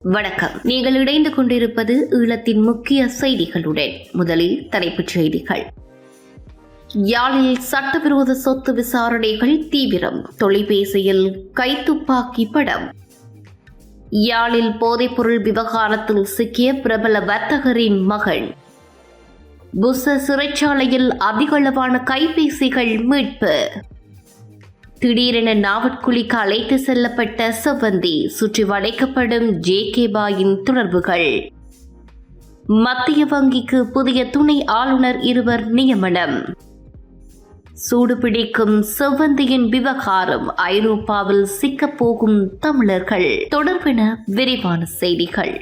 வணக்கம். நீங்கள் இணைந்து கொண்டிருப்பது ஈழத்தின் முக்கிய செய்திகளுடன். முதலில் தலைப்புச் செய்திகள். யாழில் சட்டவிரோத சொத்து விசாரணைகள் தீவிரம், தொலைபேசியில் கைத்துப்பாக்கி படம். யாழில் போதைப்பொருள் விவகாரத்தில் சிக்கிய பிரபல வர்த்தகரின் மகன். புச சிறைச்சாலையில் அதிகளவான கைபேசிகள் மீட்பு. திடீரென நாவட்குழிக்கு அழைத்து செல்லப்பட்ட செவ்வந்தி, சுற்றி வளைக்கப்படும் ஜேகேபாயின் தொடர்புகள். மத்திய வங்கிக்கு புதிய துணை ஆளுநர் 2 நியமனம். சூடுபிடிக்கும் செவ்வந்தியின் விவகாரம், ஐரோப்பாவில் சிக்கப்போகும் தமிழர்கள் தொடர்பென விரிவான செய்திகள்.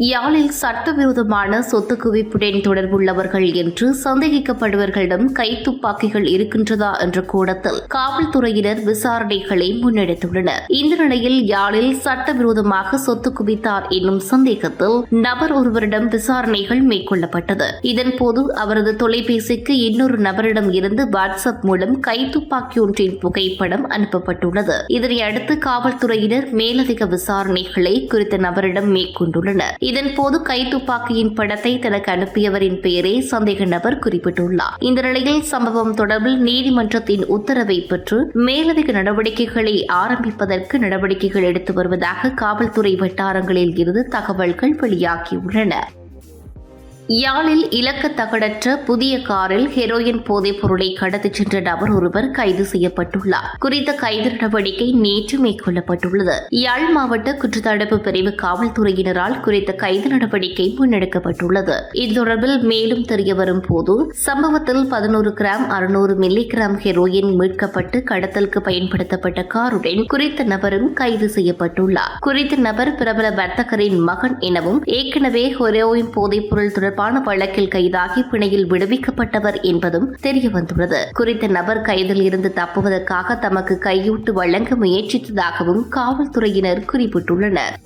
யாழில் சட்டவிரோதமான சொத்து குவிப்புடன் தொடர்புள்ளவர்கள் என்று சந்தேகிக்கப்படுபவர்களிடம் கைத்துப்பாக்கிகள் இருக்கின்றதா என்ற கோணத்தில் காவல்துறையினர் விசாரணைகளை முன்னெடுத்துள்ளனர். இந்த நிலையில் யாழில் சட்டவிரோதமாக சொத்து குவித்தார் என்னும் சந்தேகத்தில் நபர் ஒருவரிடம் விசாரணைகள் மேற்கொள்ளப்பட்டது. இதன்போது அவரது தொலைபேசிக்கு இன்னொரு நபரிடம் இருந்து வாட்ஸ்அப் மூலம் கைத்துப்பாக்கி ஒன்றின் புகைப்படம் அனுப்பப்பட்டுள்ளது. இதனையடுத்து காவல்துறையினர் மேலதிக விசாரணைகளை குறித்த நபரிடம் மேற்கொண்டுள்ளனர். இதன்போது கைத்துப்பாக்கியின் படத்தை தனக்கு அனுப்பியவரின் பெயரை சந்தேக நபர் குறிப்பிட்டுள்ளார். இந்த நிலையில் சம்பவம் தொடர்பில் நீதிமன்றத்தின் உத்தரவை பெற்று மேலதிக நடவடிக்கைகளை ஆரம்பிப்பதற்கு நடவடிக்கைகள் எடுத்து வருவதாக காவல்துறை வட்டாரங்களில் இருந்து தகவல்கள் வெளியாகியுள்ளன. யாழில் இலக்க தகடற்ற புதிய காரில் ஹெரோயின் போதைப் பொருளை கடத்திச் சென்ற நபர் ஒருவர் கைது செய்யப்பட்டுள்ளார். குறித்த கைது நடவடிக்கை நேற்று மேற்கொள்ளப்பட்டுள்ளது. யாழ் மாவட்ட குற்றத்தடுப்பு பிரிவு காவல்துறையினரால் குறித்த கைது நடவடிக்கை முன்னெடுக்கப்பட்டுள்ளது. இது தொடர்பில் மேலும் தெரியவரும் போது சம்பவத்தில் 11 கிராம் 600 மில்லிகிராம் ஹெரோயின் மீட்கப்பட்டு கடத்தலுக்கு பயன்படுத்தப்பட்ட காருடன் குறித்த நபரும் கைது செய்யப்பட்டுள்ளார். குறித்த நபர் பிரபல வர்த்தகரின் மகன் எனவும் ஏற்கனவே ஹெரோயின் போதைப் பொருள் தொடர்பான வழக்கில் கைதாகி பிணையில் விடுவிக்கப்பட்டவர் என்பதும் தெரியவந்துள்ளது. குறித்த நபர் கைதில் இருந்து தப்புவதற்காக தமக்கு கையூட்டு வழங்க முயற்சித்ததாகவும் காவல்துறையினர் குறிப்பிட்டுள்ளனர்.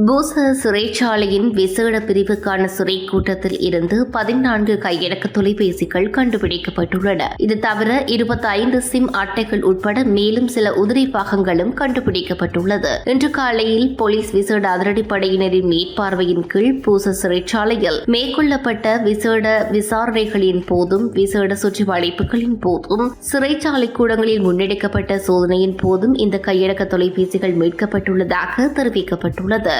பூச சிறைச்சாலையின் விசேட பிரிவுக்கான சிறை கூட்டத்தில் இருந்து 14 கையடக்க தொலைபேசிகள் கண்டுபிடிக்கப்பட்டுள்ளன. இது தவிர 25 சிம் அட்டைகள் உட்பட மேலும் சில உதிரி பாகங்களும் கண்டுபிடிக்கப்பட்டுள்ளது. இன்று காலையில் போலீஸ் விசேட அதிரடிப்படையினரின் மேற்பார்வையின் கீழ் பூச சிறைச்சாலையில் மேற்கொள்ளப்பட்ட விசேட விசாரணைகளின் போதும் விசேட சுற்றி வளைப்புகளின் போதும் சிறைச்சாலை கூடங்களில் முன்னெடுக்கப்பட்ட சோதனையின் போதும் இந்த கையடக்க தொலைபேசிகள் மீட்கப்பட்டுள்ளதாக தெரிவிக்கப்பட்டுள்ளது.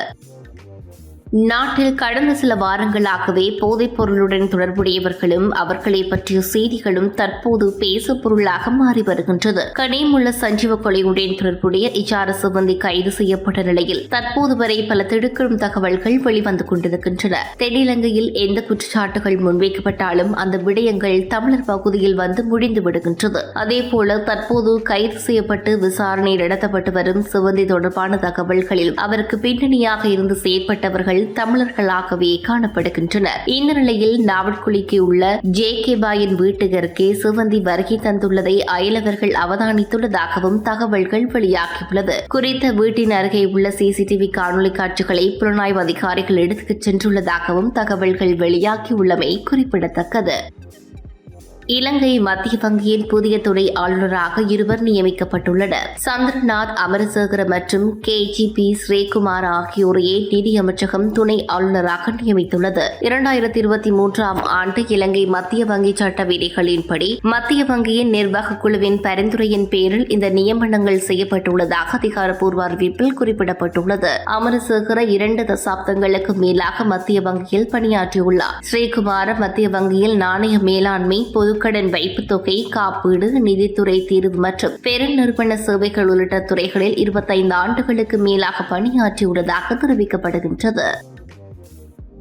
நாட்டில் கடந்த சில வாரங்களாகவே போதைப் பொருளுடன் தொடர்புடையவர்களும் அவர்களை பற்றிய செய்திகளும் தற்போது பேசும் பொருளாக மாறி வருகின்றது. கனிமுள்ள சஞ்சீவ கொலையுடன் தொடர்புடைய இச்சார சிவந்தி கைது செய்யப்பட்ட நிலையில் தற்போது வரை பல திடுக்கிடும் தகவல்கள் வெளிவந்து கொண்டிருக்கின்றன. தென்னிலங்கையில் எந்த குற்றச்சாட்டுகள் முன்வைக்கப்பட்டாலும் அந்த விடயங்கள் தமிழர் பகுதியில் வந்து முடிந்து விடுகின்றது. அதேபோல தற்போது கைது செய்யப்பட்டு விசாரணை நடத்தப்பட்டு வரும் சிவந்தி தொடர்பான தகவல்களில் அவருக்கு பின்னணியாக இருந்து செயற்பட்டவர்கள் தமிழர்களாகவே காணப்படுகின்றனர். இந்த நிலையில் நாவட்குழிக்கு உள்ள ஜேகேபாயின் வீட்டுக்கருகே சிவந்தி வருகை தந்துள்ளதை அயலவர்கள் அவதானித்துள்ளதாகவும் தகவல்கள் வெளியாகியுள்ளது. குறித்த வீட்டின் அருகே உள்ள சிசிடிவி காணொலி காட்சிகளை புலனாய்வு அதிகாரிகள் எடுத்துச் சென்றுள்ளதாகவும் தகவல்கள் வெளியாகியுள்ளமை குறிப்பிடத்தக்கது. இலங்கை மத்திய வங்கியின் புதிய துணை ஆளுநராக 2 நியமிக்கப்பட்டுள்ளனர். சந்திரநாத் அமரசேகர மற்றும் KGP ஸ்ரீகுமார் ஆகியோரையே நிதி அமைச்சகம் துணை ஆளுநராக நியமித்துள்ளது. 2023 ஆண்டு இலங்கை மத்திய வங்கி சட்ட விதிகளின்படி மத்திய வங்கியின் நிர்வாக குழுவின் பரிந்துரையின் பேரில் இந்த நியமனங்கள் செய்யப்பட்டுள்ளதாக அதிகாரப்பூர்வ அறிவிப்பில் குறிப்பிடப்பட்டுள்ளது. அமரசேகர 2 தசாப்தங்களுக்கு மேலாக மத்திய வங்கியில் பணியாற்றியுள்ளார். ஸ்ரீகுமார் மத்திய வங்கியில் நாணய மேலாண்மை, பொது கடன் வைப்பு தொகை, காப்பீடு, நிதித்துறை தீர்வு மற்றும் பெருநிறுவன சேவைகள் உள்ளிட்ட துறைகளில் 25 ஆண்டுகளுக்கு மேலாக பணியாற்றியுள்ளதாக தெரிவிக்கப்படுகின்றது.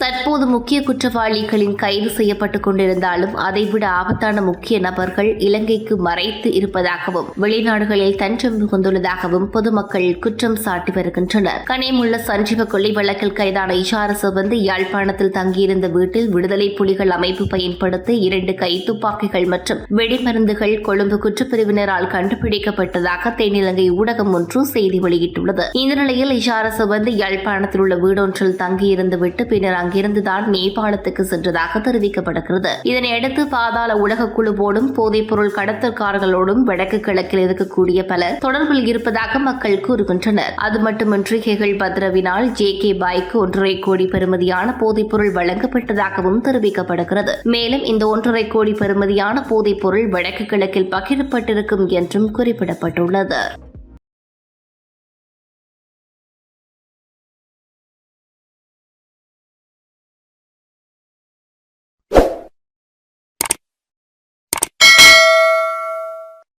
தற்போது முக்கிய குற்றவாளிகளின் கைது செய்யப்பட்டுக் கொண்டிருந்தாலும் அதைவிட ஆபத்தான முக்கிய நபர்கள் இலங்கைக்கு மறைத்து இருப்பதாகவும் வெளிநாடுகளில் தஞ்சம் புகுந்துள்ளதாகவும் பொதுமக்கள் குற்றம் சாட்டி வருகின்றனர். கனிமுள்ள சஞ்சீவ கொலை வழக்கில் கைதான இஷார சிவந்தி யாழ்ப்பாணத்தில் தங்கியிருந்த வீட்டில் விடுதலை புலிகள் அமைப்பு பயன்படுத்தி 2 கைத்துப்பாக்கிகள் மற்றும் வெடிமருந்துகள் கொழும்பு குற்றப்பிரிவினரால் கண்டுபிடிக்கப்பட்டதாக தென்னிலங்கை ஊடகம் ஒன்று செய்தி வெளியிட்டுள்ளது. இந்த நிலையில் இஷார சிவந்தி யாழ்ப்பாணத்தில் உள்ள வீடொன்றில் தங்கியிருந்து விட்டு பின்னர் அங்கிருந்துதான் நேபாளத்துக்கு சென்றதாக தெரிவிக்கப்படுகிறது. இதனையடுத்து பாதாள உலக குழுவோடும் போதைப் பொருள் கடத்தல்காரர்களோடும் வடக்கு கிழக்கில் இருக்கக்கூடிய பலர் தொடர்பில் இருப்பதாக மக்கள் கூறுகின்றனர். அது மட்டுமின்றி ஹெகல் பத்ரவினால் JK பாய்க்கு 1.5 கோடி பெறுமதியான போதைப்பொருள் வழங்கப்பட்டதாகவும் தெரிவிக்கப்படுகிறது. மேலும் இந்த 1.5 கோடி பெறுமதியான போதைப்பொருள் வடக்கு கிழக்கில் பகிரப்பட்டிருக்கும் என்றும் குறிப்பிடப்பட்டுள்ளது.